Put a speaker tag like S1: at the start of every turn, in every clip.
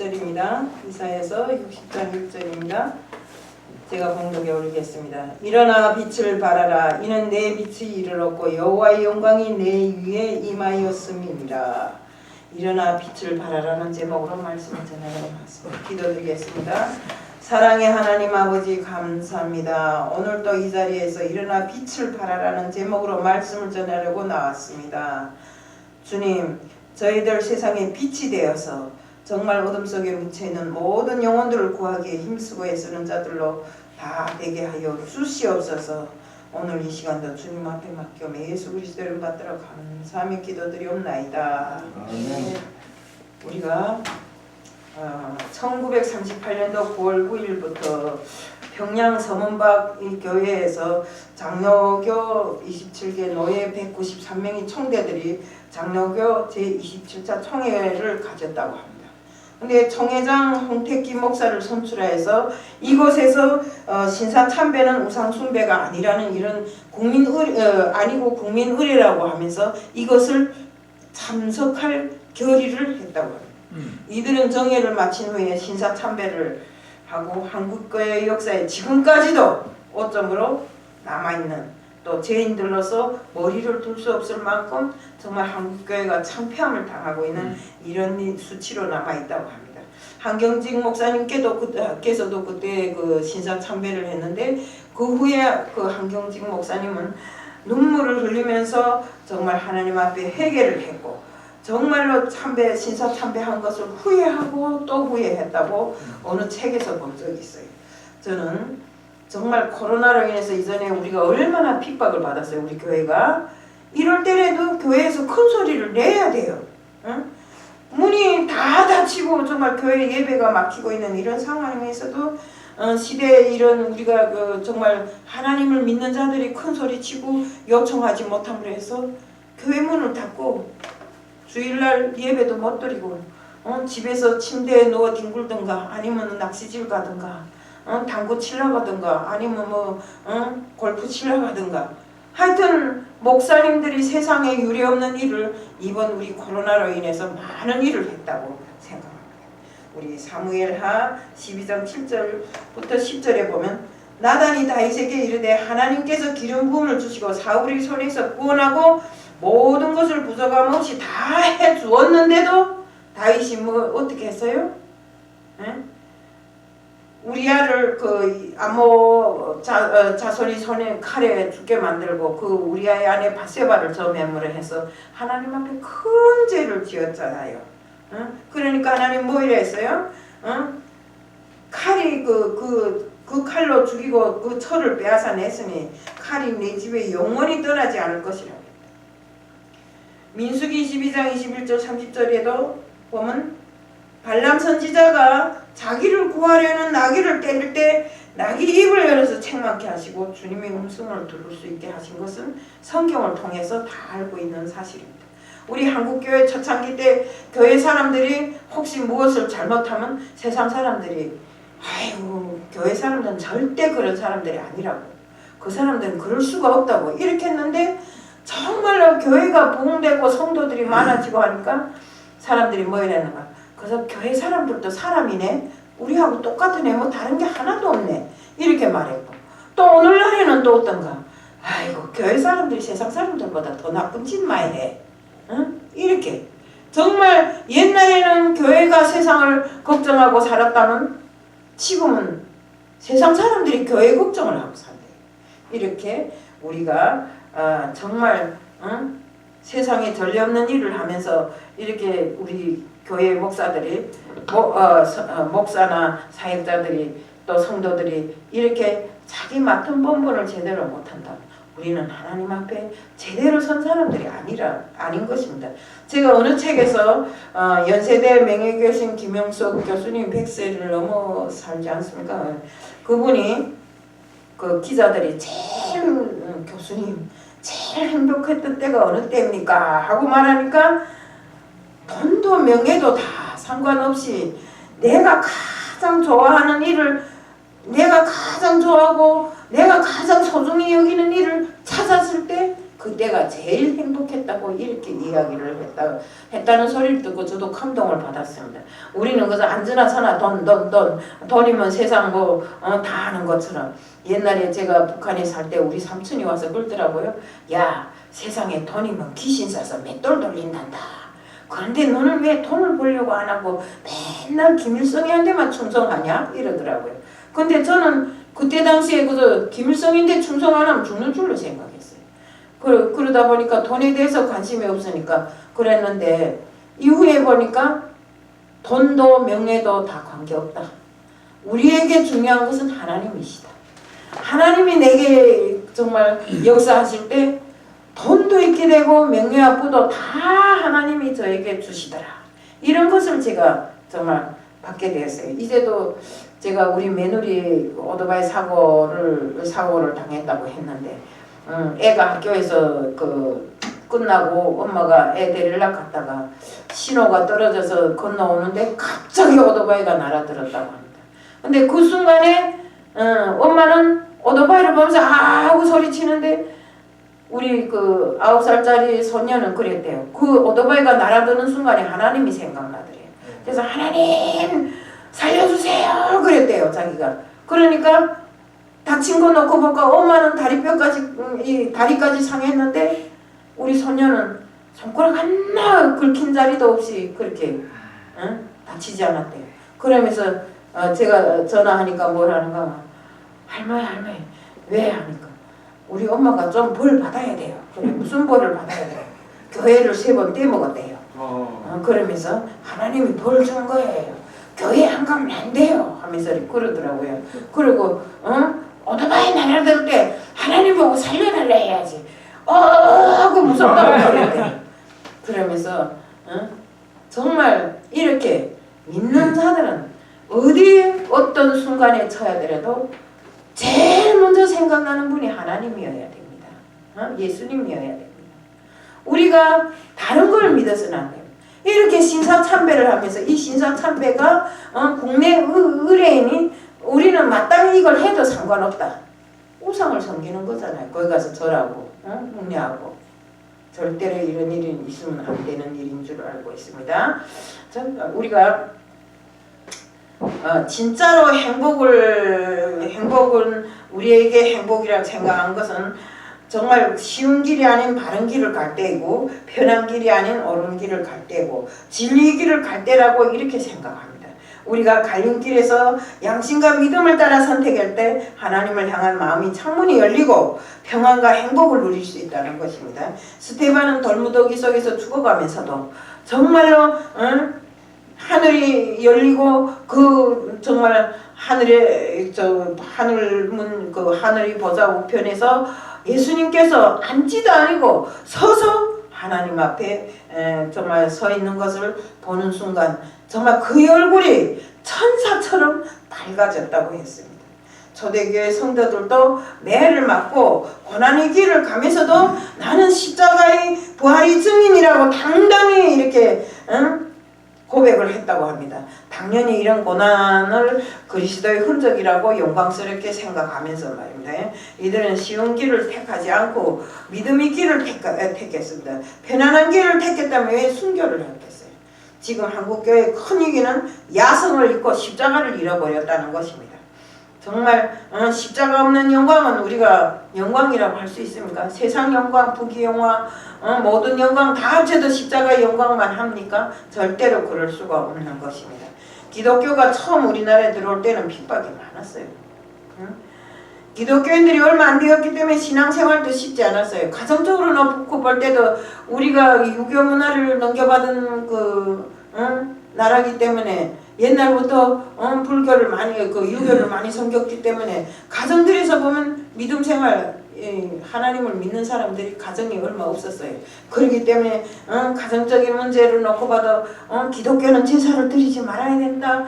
S1: 6절입니다. 이사야서 60장 6절입니다. 제가 봉독해 올리겠습니다. 일어나 빛을 발하라. 이는 내 빛이 이르렀고 여호와의 영광이 내 위에 임하였음이니라. 일어나 빛을 발하라는 제목으로 말씀을 전하겠습니다. 기도드리겠습니다. 사랑의 하나님 아버지 감사합니다. 오늘 또 이 자리에서 일어나 빛을 발하라는 제목으로 말씀을 전하려고 나왔습니다. 주님, 저희들 세상에 빛이 되어서 정말 어둠 속에 묻혀있는 모든 영혼들을 구하기에 힘쓰고 애쓰는 자들로 다 되게 하여 주시옵소서. 오늘 이 시간도 주님 앞에 맡겨 예수 그리스도의 이름 받들어 감사하며 기도드리옵나이다. 우리가 1938년도 9월 9일부터 평양 서문박 이 교회에서 장로교 27개 노예 193명의 총대들이 장로교 제27차 총회를 가졌다고 합니다. 근데 총회장 홍택기 목사를 선출해서 이곳에서 신사 참배는 우상 숭배가 아니라는 이런 아니고 국민 의례라고 하면서 이것을 참석할 결의를 했다고 합니다. 이들은 정회를 마친 후에 신사 참배를 하고 한국교회 역사에 지금까지도 오점으로 남아있는 또 죄인들로서 머리를 둘 수 없을 만큼 정말 한국교회가 창피함을 당하고 있는 이런 수치로 남아있다고 합니다. 한경직 목사님께서도 그때 그 신사 참배를 했는데 그 후에 그 한경직 목사님은 눈물을 흘리면서 정말 하나님 앞에 회개를 했고 정말로 신사 참배한 것을 후회하고 또 후회했다고 어느 책에서 본 적이 있어요. 저는 정말 코로나로 인해서 이전에 우리가 얼마나 핍박을 받았어요. 우리 교회가. 이럴 때라도 교회에서 큰 소리를 내야 돼요. 응? 문이 다 닫히고 정말 교회 예배가 막히고 있는 이런 상황에서도 시대에 이런 우리가 정말 하나님을 믿는 자들이 큰 소리 치고 요청하지 못함으로 해서 교회 문을 닫고 주일날 예배도 못 드리고 집에서 침대에 누워 뒹굴든가 아니면 낚시질 가든가 당구 치러 가든가 아니면 골프 치러 가든가 하여튼 목사님들이 세상에 유례없는 일을 이번 우리 코로나로 인해서 많은 일을 했다고 생각합니다. 우리 사무엘하 12장 7절부터 10절에 보면 나단이 다윗에게 이르되 하나님께서 기름 부음을 주시고 사울의 손에서 구원하고 모든 것을 부족함 없이 다 해주었는데도 다윗이 어떻게 했어요? 우리아를 그 암모 자손이 손에 칼에 죽게 만들고 그 우리아의 아내 바세바를 저 매물에 해서 하나님 앞에 큰 죄를 지었잖아요. 그러니까 하나님 뭐 이래 했어요? 칼이 그 칼로 죽이고 그 철을 빼앗아 냈으니 칼이 내 집에 영원히 떠나지 않을 것이라. 민수기 22장 21절 30절에도 보면 발람 선지자가 자기를 구하려는 나귀를 때릴 때 나귀 입을 열어서 책망케 하시고 주님의 음성을 들을 수 있게 하신 것은 성경을 통해서 다 알고 있는 사실입니다. 우리 한국교회 초창기 때 교회 사람들이 혹시 무엇을 잘못하면 세상 사람들이 아이고 교회 사람들은 절대 그런 사람들이 아니라고 그 사람들은 그럴 수가 없다고 이렇게 했는데 정말로 교회가 부흥되고 성도들이 많아지고 하니까 사람들이 뭐 이랬는가 그래서 교회 사람들도 사람이네 우리하고 똑같은 애 뭐 다른 게 하나도 없네 이렇게 말했고 또 오늘날에는 또 어떤가 아이고 교회 사람들이 세상 사람들보다 더 나쁜 짓 많이 해 이렇게 정말 옛날에는 교회가 세상을 걱정하고 살았다면 지금은 세상 사람들이 교회 걱정을 하고 산대요. 이렇게 우리가 정말 세상에 전례 없는 일을 하면서 이렇게 우리 교회 목사들이 목사나 사역자들이 또 성도들이 이렇게 자기 맡은 본분을 제대로 못한다. 우리는 하나님 앞에 제대로 선 사람들이 아닌 것입니다. 제가 어느 책에서 연세대 명예교신 김영석 교수님 100세를 넘어 살지 않습니까? 그분이 그 기자들이 교수님 제일 행복했던 때가 어느 때입니까? 하고 말하니까 돈도 명예도 다 상관없이 내가 가장 좋아하는 일을 내가 가장 좋아하고 내가 가장 소중히 여기는 일을 찾았을 때 그때가 제일 행복했다고 이렇게 이야기를 했다는 소리를 듣고 저도 감동을 받았습니다. 우리는 그저 앉으나 서나 돈이면 세상 다 하는 것처럼. 옛날에 제가 북한에 살 때 우리 삼촌이 와서 그러더라고요. 야, 세상에 돈이면 귀신 싸서 맷돌 돌린단다. 그런데 너는 왜 돈을 벌려고 안 하고 맨날 김일성이한테만 충성하냐? 이러더라고요. 근데 저는 그때 당시에 그저 김일성인데 충성 안 하면 죽는 줄로 생각했어요. 그러다 보니까 돈에 대해서 관심이 없으니까 그랬는데 이후에 보니까 돈도 명예도 다 관계없다. 우리에게 중요한 것은 하나님이시다. 하나님이 내게 정말 역사하실 때 돈도 있게 되고 명예와 부도 다 하나님이 저에게 주시더라. 이런 것을 제가 정말 받게 되었어요. 이제도 제가 우리 며느리 오토바이 사고를 당했다고 했는데 애가 학교에서 끝나고 엄마가 애 데리러 갔다가 신호가 떨어져서 건너오는데 갑자기 오토바이가 날아들었다고 합니다. 근데 그 순간에 엄마는 오토바이를 보면서 아우 소리치는데 우리 9살짜리 소녀는 그랬대요. 그 오토바이가 날아드는 순간에 하나님이 생각나더래요. 그래서 하나님 살려주세요 그랬대요 자기가. 그러니까 다친 거 놓고 볼까 엄마는 다리까지 상했는데 우리 소녀는 손가락 하나 긁힌 자리도 없이 그렇게 다치지 않았대요. 그러면서 제가 전화하니까 뭘 하는가, 할머니 왜 하니까 우리 엄마가 좀 벌 받아야 돼요. 그래, 무슨 벌을 받아야 돼요? 교회를 3번 떼먹었대요. 그러면서 하나님이 벌 준 거예요. 교회 안 가면 안 돼요 하면서 그러더라고요. 그리고 오토바이 날아들 때 하나님 보고 살려달라 해야지. 하고 무섭다고 그랬대요. 그러면서 정말 이렇게 믿는 자들은 어떤 순간에 처하더라도 제일 먼저 생각나는 분이 하나님이어야 됩니다. 예수님이어야 됩니다. 우리가 다른 걸 믿어서는 안 돼요. 이렇게 신사참배를 하면서 이 신사참배가 국내 의뢰인이 우리는 마땅히 이걸 해도 상관없다. 우상을 섬기는 거잖아요. 거기 가서 절하고 묵례하고 절대로 이런 일이 있으면 안 되는 일인 줄 알고 있습니다. 우리가 진짜로 행복은 우리에게 행복이라고 생각한 것은 정말 쉬운 길이 아닌 바른 길을 갈 때이고 편한 길이 아닌 옳은 길을 갈 때고 진리의 길을 갈 때라고 이렇게 생각합니다. 우리가 갈림길에서 양심과 믿음을 따라 선택할 때 하나님을 향한 마음이 창문이 열리고 평안과 행복을 누릴 수 있다는 것입니다. 스테반은 돌무더기 속에서 죽어가면서도 정말로 하늘이 열리고 정말 하늘의 하늘이 보좌 우편에서 예수님께서 앉지도 아니고 서서 하나님 앞에 정말 서 있는 것을 보는 순간 정말 그의 얼굴이 천사처럼 밝아졌다고 했습니다. 초대교회 성도들도 매를 맞고 고난의 길을 가면서도 나는 십자가의 부활의 증인이라고 당당히 이렇게 고백을 했다고 합니다. 당연히 이런 고난을 그리스도의 흔적이라고 영광스럽게 생각하면서 말입니다. 이들은 쉬운 길을 택하지 않고 믿음의 길을 택했습니다. 편안한 길을 택했다면 왜 순교를 했겠어요? 지금 한국교회의 큰 위기는 야성을 잃고 십자가를 잃어버렸다는 것입니다. 정말 십자가 없는 영광은 우리가 영광이라고 할 수 있습니까? 세상 영광, 부귀 영광, 모든 영광 다 합쳐도 십자가의 영광만 합니까? 절대로 그럴 수가 없는 것입니다. 기독교가 처음 우리나라에 들어올 때는 핍박이 많았어요. 기독교인들이 얼마 안 되었기 때문에 신앙생활도 쉽지 않았어요. 가정적으로 놓고 볼 때도 우리가 유교 문화를 넘겨받은 나라기 때문에 옛날부터 불교를 많이 유교를 많이 섬겼기 때문에 가정들에서 보면 믿음 생활 하나님을 믿는 사람들이 가정이 얼마 없었어요. 그렇기 때문에 가정적인 문제를 놓고 봐도 기독교는 제사를 드리지 말아야 된다.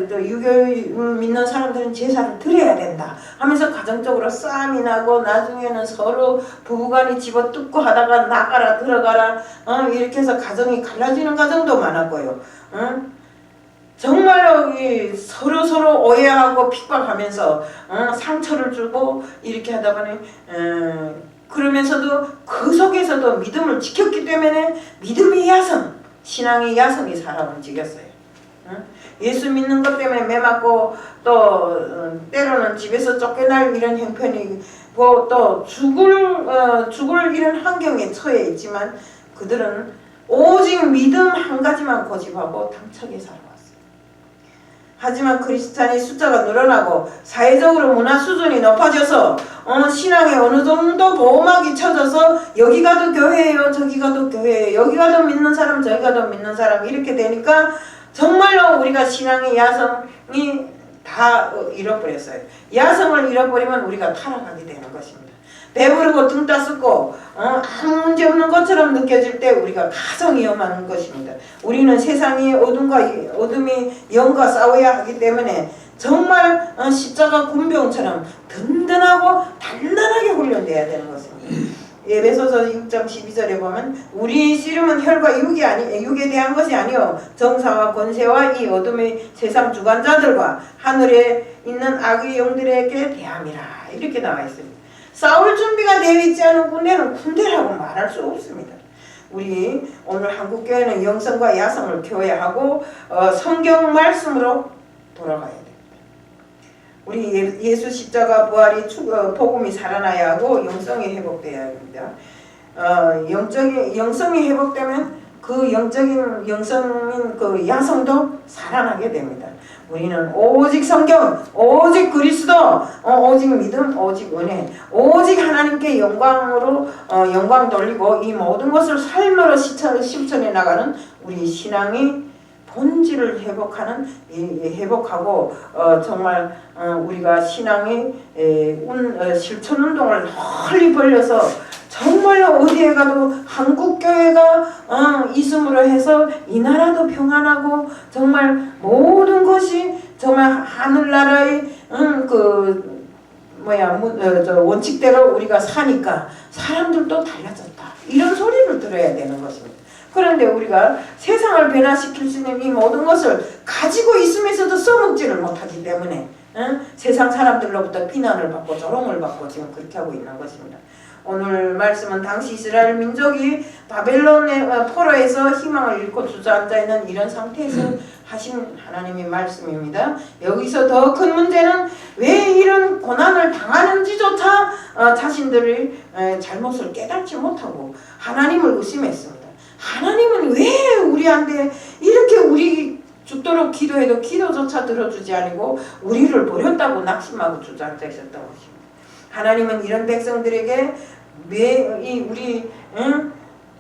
S1: 또 유교를 믿는 사람들은 제사를 드려야 된다 하면서 가정적으로 싸움이 나고 나중에는 서로 부부간이 집어뜯고 하다가 나가라 들어가라 이렇게 해서 가정이 갈라지는 가정도 많았고요. 정말로 서로 오해하고 핍박하면서 상처를 주고 이렇게 하다 보니 그러면서도 그 속에서도 믿음을 지켰기 때문에 믿음의 야성, 신앙의 야성이 살아 움직였어요. 예수 믿는 것 때문에 매 맞고 또 때로는 집에서 쫓겨날 이런 형편이고 또 죽을 이런 환경에 처해 있지만 그들은 오직 믿음 한 가지만 고집하고 당차게 살아왔어요. 하지만 크리스찬의 숫자가 늘어나고 사회적으로 문화 수준이 높아져서 신앙에 어느 정도 보호막이 쳐져서 여기 가도 교회예요, 저기 가도 교회예요, 여기 가도 믿는 사람, 저기 가도 믿는 사람 이렇게 되니까 정말로 우리가 신앙의 야성이 다 잃어버렸어요. 야성을 잃어버리면 우리가 타락하게 되는 것입니다. 배부르고 등 따숩고 아무 문제 없는 것처럼 느껴질 때 우리가 가장 위험한 것입니다. 우리는 세상의 어둠이 영과 싸워야 하기 때문에 정말 십자가 군병처럼 든든하고 단단하게 훈련돼야 되는 것입니다. 에베소서 6장 12절에 보면 우리 씨름은 혈과 육에 대한 것이 아니요 정사와 권세와 이 어둠의 세상 주관자들과 하늘에 있는 악의 영들에게 대함이라 이렇게 나와 있습니다. 싸울 준비가 되어 있지 않은 군대는 군대라고 말할 수 없습니다. 우리 오늘 한국교회는 영성과 야성을 키워야 하고 성경 말씀으로 돌아가야 됩니다. 우리 예수 십자가 부활이 복음이 살아나야 하고 영성이 회복돼야 합니다. 영성이 회복되면 그 영적인 영성인 그 야성도 살아나게 됩니다. 우리는 오직 성경, 오직 그리스도, 오직 믿음, 오직 은혜, 오직 하나님께 영광으로 영광 돌리고 이 모든 것을 삶으로 실천해 나가는 우리 신앙이 본질을 회복하고 정말 우리가 신앙의 실천 운동을 널리 벌려서 정말로 어디에 가도 한국교회가 있음으로 해서 이 나라도 평안하고 정말 모든 것이 정말 하늘나라의 원칙대로 우리가 사니까 사람들도 달라졌다 이런 소리를 들어야 되는 것입니다. 그런데 우리가 세상을 변화시킬 수 있는 이 모든 것을 가지고 있으면서도 써먹지를 못하기 때문에 세상 사람들로부터 비난을 받고 조롱을 받고 지금 그렇게 하고 있는 것입니다. 오늘 말씀은 당시 이스라엘 민족이 바벨론의 포로에서 희망을 잃고 주저앉아 있는 이런 상태에서 하신 하나님의 말씀입니다. 여기서 더 큰 문제는 왜 이런 고난을 당하는지조차 자신들의 잘못을 깨닫지 못하고 하나님을 의심했습니다. 하나님은 왜 우리한테 이렇게 우리 죽도록 기도해도 기도조차 들어주지 않고 우리를 버렸다고 낙심하고 주저앉아 있었던 것입니다. 하나님은 이런 백성들에게 우리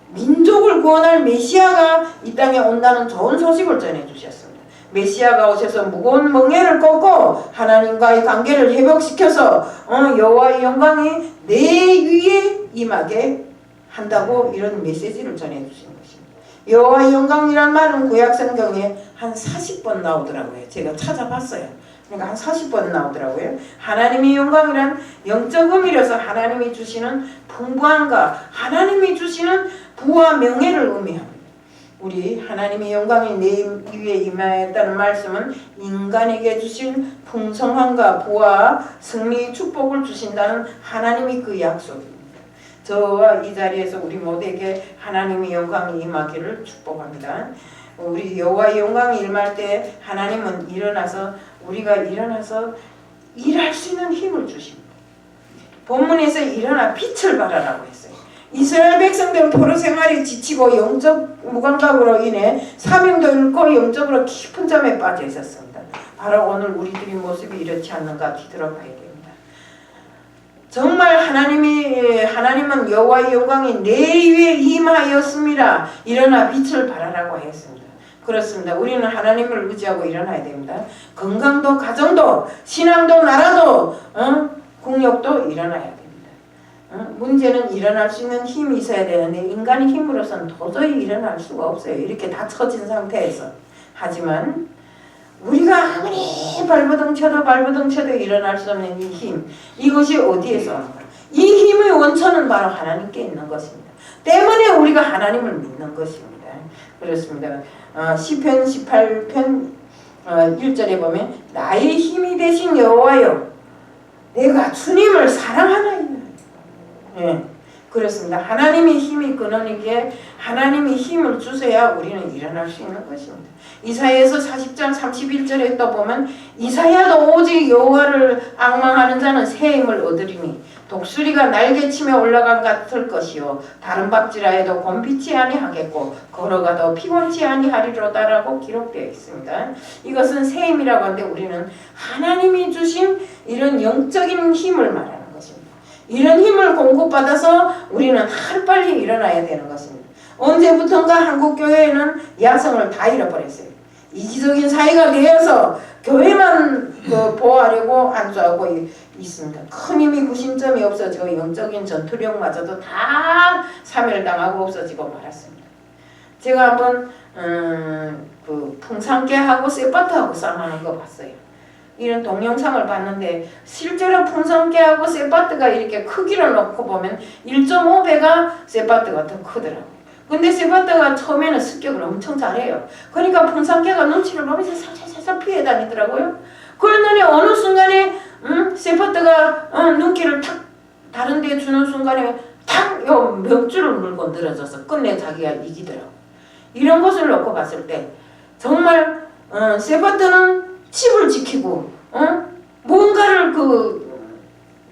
S1: 민족을 구원할 메시아가 이 땅에 온다는 좋은 소식을 전해주셨습니다. 메시아가 오셔서 무거운 멍에를 꺾고 하나님과의 관계를 회복시켜서 여호와의 영광이 내 위에 임하게 한다고 이런 메시지를 전해주신 것입니다. 여호와의 영광이란 말은 구약 성경에 한 40번 나오더라고요. 제가 찾아봤어요. 그러니까 한 40번 나오더라고요. 하나님의 영광이란 영적 의미로서 하나님이 주시는 풍부함과 하나님이 주시는 부와 명예를 의미합니다. 우리 하나님의 영광이 내 위에 임하였다는 말씀은 인간에게 주신 풍성함과 부와 승리의 축복을 주신다는 하나님의 그 약속입니다. 저와 이 자리에서 우리 모두에게 하나님의 영광이 임하기를 축복합니다. 우리 여호와의 영광이 임할 때 하나님은 우리가 일어나서 일할 수 있는 힘을 주십니다. 본문에서 일어나 빛을 발하라고 했어요. 이스라엘 백성들은 포로 생활에 지치고 영적 무감각으로 인해 사명도 잃고 영적으로 깊은 잠에 빠져 있었습니다. 바로 오늘 우리들의 모습이 이렇지 않는가 뒤돌아봐야 됩니다. 정말 하나님은 여호와의 영광이 내 위에 임하였습니다. 일어나 빛을 발하라고 했습니다. 그렇습니다. 우리는 하나님을 의지하고 일어나야 됩니다. 건강도 가정도 신앙도 나라도 국력도 일어나야 됩니다. 문제는 일어날 수 있는 힘이 있어야 되는데 인간의 힘으로서는 도저히 일어날 수가 없어요. 이렇게 다 처진 상태에서. 하지만 우리가 아무리 발버둥 쳐도 일어날 수 없는 이 힘, 이것이 어디에서 오는가? 이 힘의 원천은 바로 하나님께 있는 것입니다. 때문에 우리가 하나님을 믿는 것입니다. 그렇습니다. 시편 18편 1절에 보면 나의 힘이 되신 여호와여 내가 주님을 사랑하나이다. 예. 그렇습니다. 하나님이 힘이 근원이기에 하나님이 힘을 주셔야 우리는 일어날 수 있는 것입니다. 이사야서 40장 31절에 또 보면 이사야도 오직 여호와를 앙망하는 자는 새 힘을 얻으리니 독수리가 날개치며 올라간 같을 것이요 다른 박질하여도 곤피치 아니하겠고 걸어가도 피곤치 아니하리로다라고 기록되어 있습니다. 이것은 새 힘이라고 하는데 우리는 하나님이 주신 이런 영적인 힘을 말하는 것입니다. 이런 힘을 공급받아서 우리는 하루빨리 일어나야 되는 것입니다. 언제부턴가 한국교회에는 야성을 다 잃어버렸어요. 이기적인 사회가 되어서 교회만 보호하려고 안주하고 있습니다. 큰 힘이 구심점이 없어지고 영적인 전투력마저도 다 사멸당하고 없어지고 말았습니다. 제가 한번 그 풍산개하고 쇠바트하고 싸움하는 거 봤어요. 이런 동영상을 봤는데 실제로 풍선개하고 쇠바트가 이렇게 크기를 놓고 보면 1.5배가 쇠바트가 더 크더라고요. 근데 쇠바트가 처음에는 습격을 엄청 잘해요. 그러니까 풍선개가 눈치를 보면서 살살 피해 다니더라고요. 그러더니 어느 순간에 쇠바트가 눈길을 탁 다른 데 주는 순간에 탁 요 멱줄을 물고 늘어져서 끝내 자기가 이기더라고요. 이런 것을 놓고 봤을 때 정말 쇠바트는 칩을 지키고 뭔가를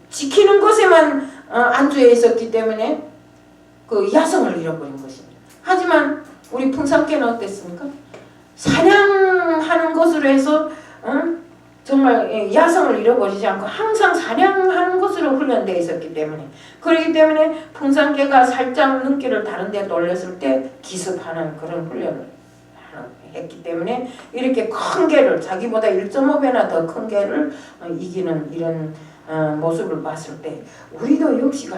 S1: 지키는 것에만 안주해 있었기 때문에 그 야성을 잃어버린 것입니다. 하지만 우리 풍산개는 어땠습니까? 사냥하는 것으로 해서 정말 야성을 잃어버리지 않고 항상 사냥하는 것으로 훈련되어 있었기 때문에 그렇기 때문에 풍산개가 살짝 눈길을 다른 데 돌렸을 때 기습하는 그런 훈련을 했기 때문에 이렇게 큰 개를 자기보다 1.5배나 더 큰 개를 이기는 이런 모습을 봤을 때 우리도 역시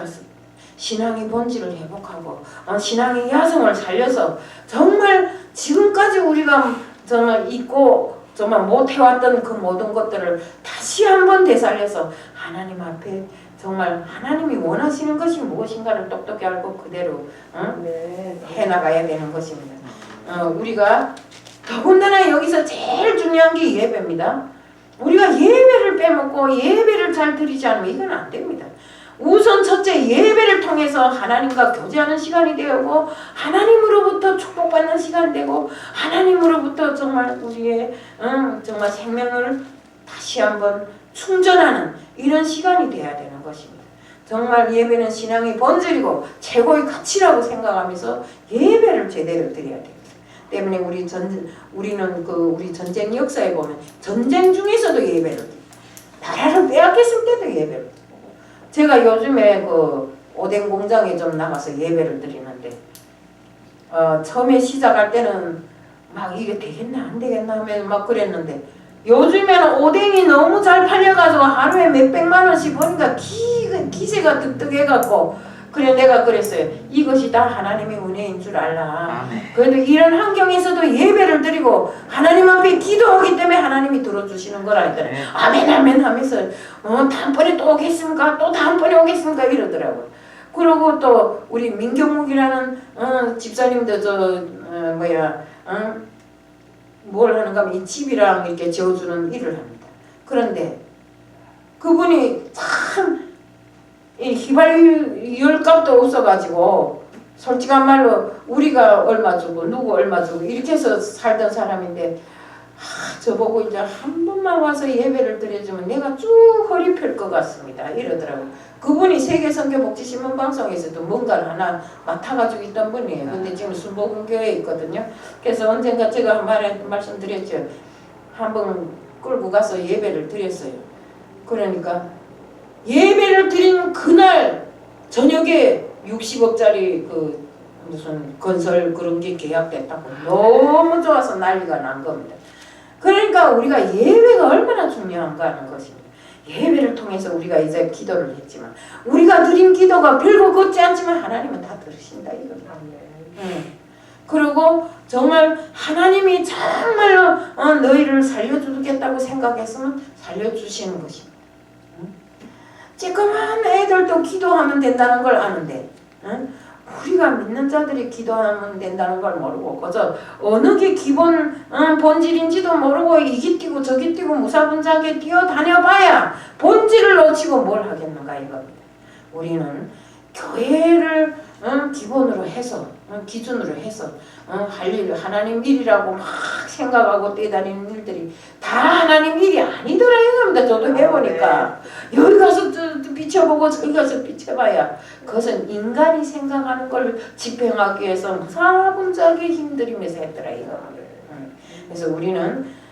S1: 신앙의 본질을 회복하고 신앙의 야성을 살려서 정말 지금까지 우리가 정말 잊고 정말 못해왔던 그 모든 것들을 다시 한번 되살려서 하나님 앞에 정말 하나님이 원하시는 것이 무엇인가를 똑똑히 알고 그대로 해나가야 되는 것입니다. 우리가 더군다나 여기서 제일 중요한 게 예배입니다. 우리가 예배를 빼먹고 예배를 잘 드리지 않으면 이건 안 됩니다. 우선 첫째 예배를 통해서 하나님과 교제하는 시간이 되고 하나님으로부터 축복받는 시간이 되고 하나님으로부터 정말 우리의 정말 생명을 다시 한번 충전하는 이런 시간이 돼야 되는 것입니다. 정말 예배는 신앙의 본질이고 최고의 가치라고 생각하면서 예배를 제대로 드려야 됩니다. 때문에 우리는 우리 전쟁 역사에 보면 전쟁 중에서도 예배를 드립니다. 나라를 빼앗겼을 때도 예배를 드립니다. 제가 요즘에 오뎅 공장에 좀 나가서 예배를 드리는데 처음에 시작할 때는 막 이게 되겠나 안 되겠나 하면 막 그랬는데 요즘에는 오뎅이 너무 잘 팔려가지고 하루에 몇백만 원씩 버니까 기세가 득득해갖고 그래 내가 그랬어요. 이것이 다 하나님의 은혜인 줄 알라. 그래도 이런 환경에서도 예배를 드리고 하나님 앞에 기도하기 때문에 하나님이 들어주시는 거라 했더니 아멘 아멘 하면서 다음번에 또 오겠습니까? 또 다음번에 오겠습니까? 이러더라고요. 그리고 또 우리 민경묵이라는 집사님도 뭘 하는가 하면 이 집이랑 이렇게 지어주는 일을 합니다. 그런데 그분이 참 휘발유 값도 없어가지고 솔직한 말로 우리가 얼마 주고 누구 얼마 주고 이렇게 해서 살던 사람인데 저보고 이제 한 번만 와서 예배를 드려주면 내가 쭉 허리 펼 것 같습니다 이러더라고요. 그분이 세계선교복지신문 방송에서도 뭔가를 하나 맡아가지고 있던 분이에요. 근데 지금 순복음교회에 있거든요. 그래서 언젠가 제가 말씀드렸죠. 한번 끌고 가서 예배를 드렸어요. 그러니까 예배를 드린 그날 저녁에 60억짜리 무슨 건설 그런 게 계약됐다고 너무 좋아서 난리가 난 겁니다. 그러니까 우리가 예배가 얼마나 중요한가 하는 것입니다. 예배를 통해서 우리가 이제 기도를 했지만 우리가 드린 기도가 별거 걷지 않지만 하나님은 다 들으신다 이겁니다. 그리고 정말 하나님이 정말로 너희를 살려주겠다고 생각했으면 살려주시는 것입니다. 쬐끄만 애들도 기도하면 된다는 걸 아는데 우리가 믿는 자들이 기도하면 된다는 걸 모르고 그저 어느 게 기본 본질인지도 모르고 이기 뛰고 저기 뛰고 무사분자하게 뛰어다녀봐야 본질을 놓치고 뭘 하겠는가 이겁니다. 우리는
S2: 교회를 기본으로 해서 기준으로 해서 할 일을 하나님 일이라고 막 생각하고 뛰다니는 일들이 다 하나님 일이 아니더라 이겁니다. 저도 해보니까 여기 가서 또 비춰보고 저기 가서 비춰봐야 그것은 인간이 생각하는 걸 집행하기 위해서 사분자하게 힘들이면서 했더라 이거. 그래서 우리는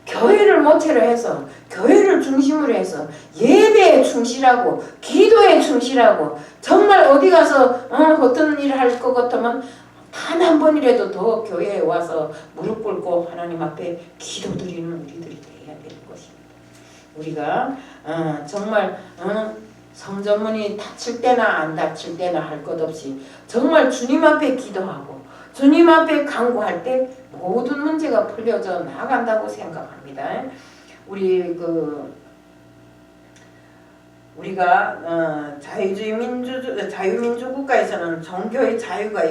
S2: 교회를 모체로 해서 교회를 중심으로 해서 예배에 충실하고 기도에 충실하고 정말 어디 가서 어떤 일을 할 것 같으면 단 한 번이라도 더 교회에 와서 무릎 꿇고 하나님 앞에 기도드리는 우리들이 되어야 되는 것입니다. 우리가 정말 성전문이 닫힐 때나 안 닫힐 때나 할 것 없이 정말 주님 앞에 기도하고 주님 앞에 간구할 때 모든 문제가 풀려져 나간다고 생각합니다. 우리가 자유민주 국가에서는 종교의 자유가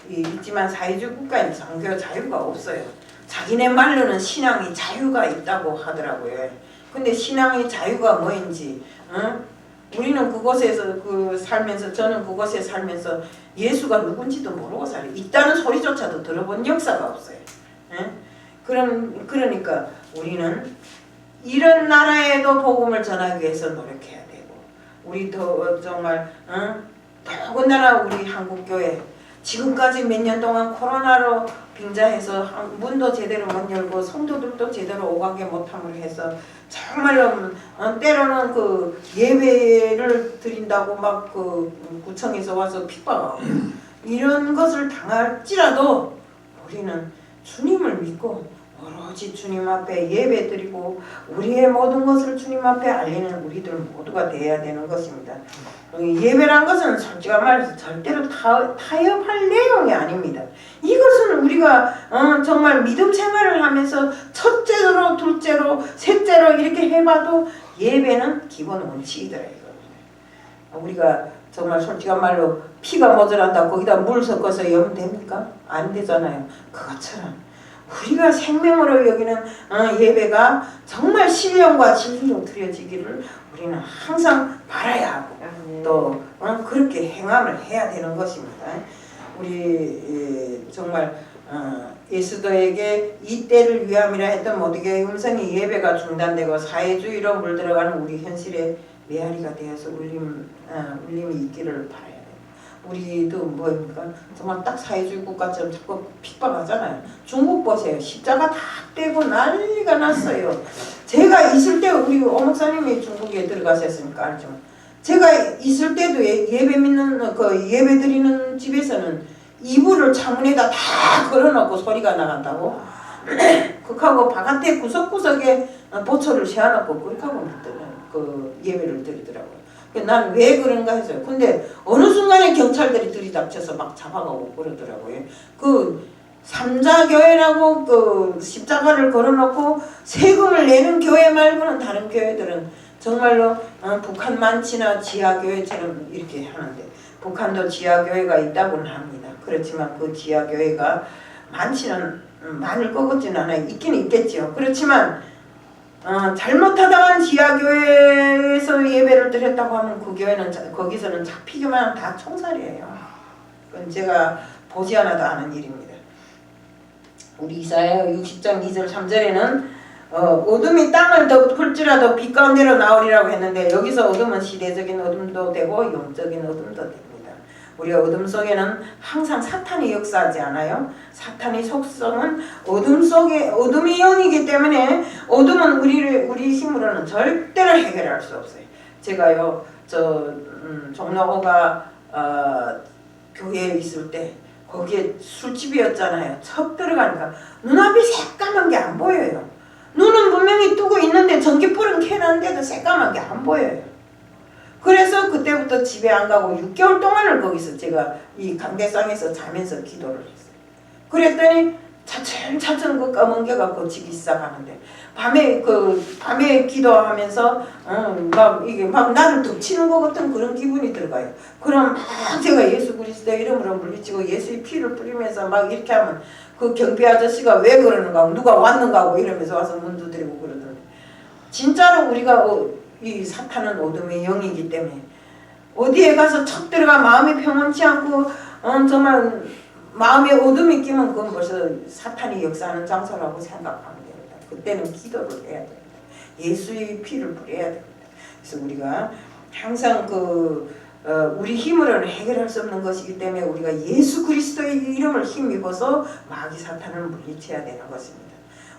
S2: 있지만 사회주의 국가에는 종교의 자유가 없어요. 자기네 말로는 신앙이 자유가 있다고 하더라고요. 근데 신앙의 자유가 뭐인지 우리는 그곳에서 살면서 저는 그곳에 살면서 예수가 누군지도 모르고 살아요. 있다는 소리조차도 들어본 역사가 없어요. 그러니까 우리는 이런 나라에도 복음을 전하기 위해서 노력해야 되고 우리도 정말 더군다나 우리 한국교회 지금까지 몇 년 동안 코로나로 빙자해서 문도 제대로 못 열고 성도들도 제대로 오가게 못함으로 해서 정말로 때로는 예배를 드린다고 막 구청에서 와서 핍박하고 이런 것을 당할지라도 우리는 주님을 믿고 오로지 주님 앞에 예배 드리고 우리의 모든 것을 주님 앞에 알리는 우리들 모두가 되어야 되는 것입니다. 예배란 것은 솔직한 말해서 절대로 타협할 내용이 아닙니다. 이것은 우리가 정말 믿음 생활을 하면서 첫째로 둘째로 셋째로 이렇게 해봐도 예배는 기본 원칙이더라 이거. 우리가 정말 솔직한 말로 피가 모자란다 거기다 물 섞어서 여면 됩니까? 안 되잖아요. 그것처럼 우리가 생명으로 여기는 예배가 정말 신령과 진리로 드려지기를 우리는 항상 바라야 하고 또 그렇게 행함을 해야 되는 것입니다. 우리 정말 예수도에게 이 때를 위함이라 했던 모두의 음성이 예배가 중단되고 사회주의로 물들어가는 우리 현실의 메아리가 되어서 울림이 있기를 바라야 돼요. 우리도 뭐입니까? 정말 딱 사회주의 국가처럼 자꾸 핍박하잖아요. 중국 보세요. 십자가 다 떼고 난리가 났어요. 제가 있을 때 우리 오목사님이 중국에 들어가셨으니까 알죠. 제가 있을 때도 예배 드리는 집에서는 이불을 창문에다 다 걸어놓고 소리가 나간다고. 그하고 바깥에 구석구석에 보초를 세워놓고 그렇게 하고 예배를 드리더라고요. 난 왜 그런가 했어요. 근데 어느 순간에 경찰들이 들이닥쳐서 막 잡아가고 그러더라고요. 삼자교회라고 십자가를 걸어놓고 세금을 내는 교회 말고는 다른 교회들은 정말로 북한 만치나 지하교회처럼 이렇게 하는데 북한도 지하교회가 있다고는 합니다. 그렇지만 그 지하교회가 많을 것 같지는 않아요. 있긴 있겠죠. 그렇지만 잘못하다간 지하교회에서 예배를 드렸다고 하면 그 교회는 거기서는 잡히기만 하면 다 총살이에요. 그건 제가 보지 않아도 아는 일입니다. 우리 이사야 60장 2절 3절에는 어둠이 땅을 덮을지라도 빛 가운데로 나오리라고 했는데 여기서 어둠은 시대적인 어둠도 되고 영적인 어둠도 됩니다. 우리 어둠 속에는 항상 사탄이 역사하지 않아요? 사탄의 속성은 어둠이 영이기 때문에 어둠은 우리 힘으로는 절대로 해결할 수 없어요. 제가요 종로가 교회에 있을 때 거기에 술집이었잖아요. 척 들어가니까 눈앞이 새까만 게 안 보여요. 눈은 분명히 뜨고 있는데 전기불은 켜놨는데도 새까만 게 안 보여요. 그래서 그때부터 집에 안 가고 6개월 동안을 거기서 제가 이 강대상에서 자면서 기도를 했어요. 그랬더니 차츰 그 검은 개가 거치기 시작하는데 밤에 기도하면서 막 나를 덮치는 것 같은 그런 기분이 들어가요. 그럼 막 제가 예수 그리스도 이름으로 물리치고 예수의 피를 뿌리면서 막 이렇게 하면 그 경비 아저씨가 왜 그러는가 하고 누가 왔는가 하고 이러면서 와서 문 두드리고 그러더니 진짜로 우리가 이 사탄은 어둠의 영이기 때문에 어디에 가서 척 들어가 마음이 평온치 않고 정말 마음에 어둠이 끼면 그건 벌써 사탄이 역사하는 장소라고 생각하면 됩니다. 그때는 기도를 해야 됩니다. 예수의 피를 뿌려야 됩니다. 그래서 우리가 항상 우리 힘으로는 해결할 수 없는 것이기 때문에 우리가 예수 그리스도의 이름을 힘입어서 마귀 사탄을 물리쳐야 되는 것입니다.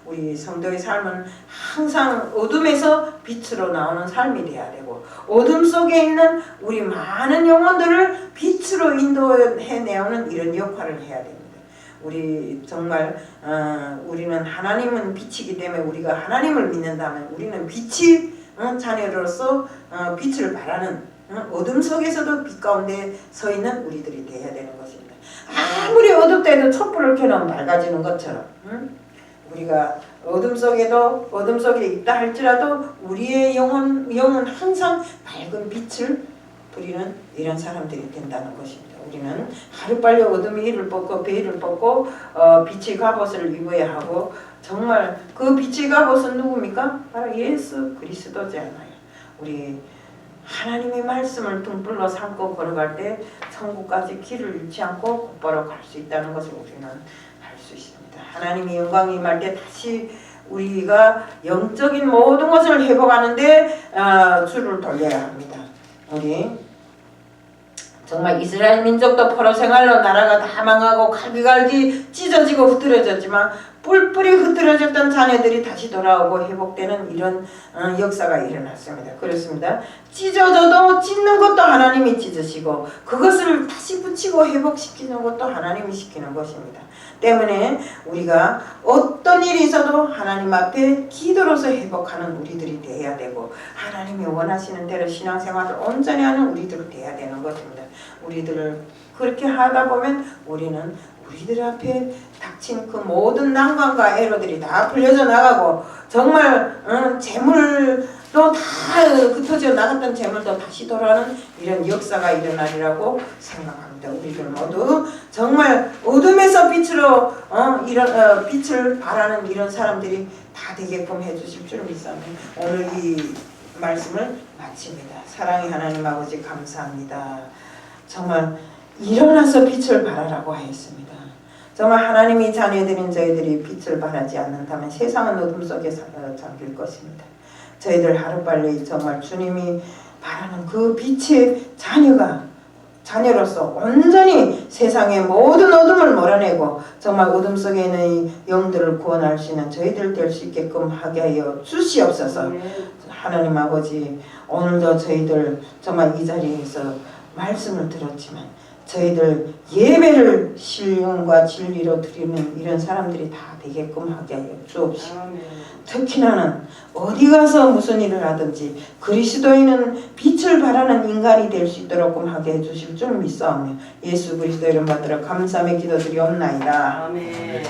S2: 우리 성도의 삶은 항상 어둠에서 빛으로 나오는 삶이 돼야 되고 어둠 속에 있는 우리 많은 영혼들을 빛으로 인도해내오는 이런 역할을 해야 됩니다. 우리 정말 우리는 하나님은 빛이기 때문에 우리가 하나님을 믿는다면 우리는 빛이 자녀로서 빛을 발하는 어둠 속에서도 빛 가운데 서 있는 우리들이 되어야 되는 것입니다. 아무리 어둡다 해도 촛불을 켜놓으면 밝아지는 것처럼 우리가 어둠 속에 있다 할지라도 우리의 영은 항상 밝은 빛을 뿌리는 이런 사람들이 된다는 것입니다. 우리는 하루빨리 어둠의 일을 벗고 베일을 벗고 빛의 갑옷을 입어야 하고 정말 그 빛의 갑옷은 누굽니까? 바로 예수 그리스도잖아요. 우리 하나님의 말씀을 등불로 삼고 걸어갈 때 천국까지 길을 잃지 않고 곧바로 갈 수 있다는 것을 우리는 알 수 있습니다. 하나님의 영광이 임할 때 다시 우리가 영적인 모든 것을 회복하는데 줄을 돌려야 합니다. 우리 정말 이스라엘 민족도 포로 생활로 나라가 다 망하고 갈기갈기 찢어지고 흩어졌지만 뿔뿔이 흩어졌던 자녀들이 다시 돌아오고 회복되는 이런 역사가 일어났습니다. 그렇습니다. 찢어져도 찢는 것도 하나님이 찢으시고 그것을 다시 붙이고 회복시키는 것도 하나님이 시키는 것입니다. 때문에 우리가 어떤 일이 있어도 하나님 앞에 기도로서 회복하는 우리들이 되어야 되고 하나님이 원하시는 대로 신앙생활을 온전히 하는 우리들이 되어야 되는 것입니다. 우리들을 그렇게 하다 보면 우리는 우리들 앞에 닥친 그 모든 난관과 애로들이 다 풀려져 나가고 정말 재물도 다 흩어져 나갔던 재물도 다시 돌아오는 이런 역사가 일어나리라고 생각합니다. 우리들 모두 정말 어둠에서 빛으로 빛을 발하는 이런 사람들이 다 되게끔 해주실 줄 믿습니다. 오늘 이 말씀을 마칩니다. 사랑의 하나님 아버지 감사합니다. 정말 일어나서 빛을 발하라고 하였습니다. 정말 하나님이 자녀들인 저희들이 빛을 발하지 않는다면 세상은 어둠 속에 잠길 것입니다. 저희들 하루빨리 정말 주님이 바라는 그 빛의 자녀로서 온전히 세상의 모든 어둠을 몰아내고 정말 어둠 속에 있는 영들을 구원할 수 있는 저희들 될 수 있게끔 하게 하여 주시옵소서. 하나님 아버지 오늘도 저희들 정말 이 자리에서 말씀을 들었지만 저희들 예배를 신령과 진리로 드리는 이런 사람들이 다 되게끔 하게 하여 주옵시고 특히나는 어디 가서 무슨 일을 하든지 그리스도인은 빛을 발하는 인간이 될 수 있도록 하게 해주실 줄 믿사오며 예수 그리스도 이름 받들어 감사의 기도드리옵나이다.
S3: 아멘.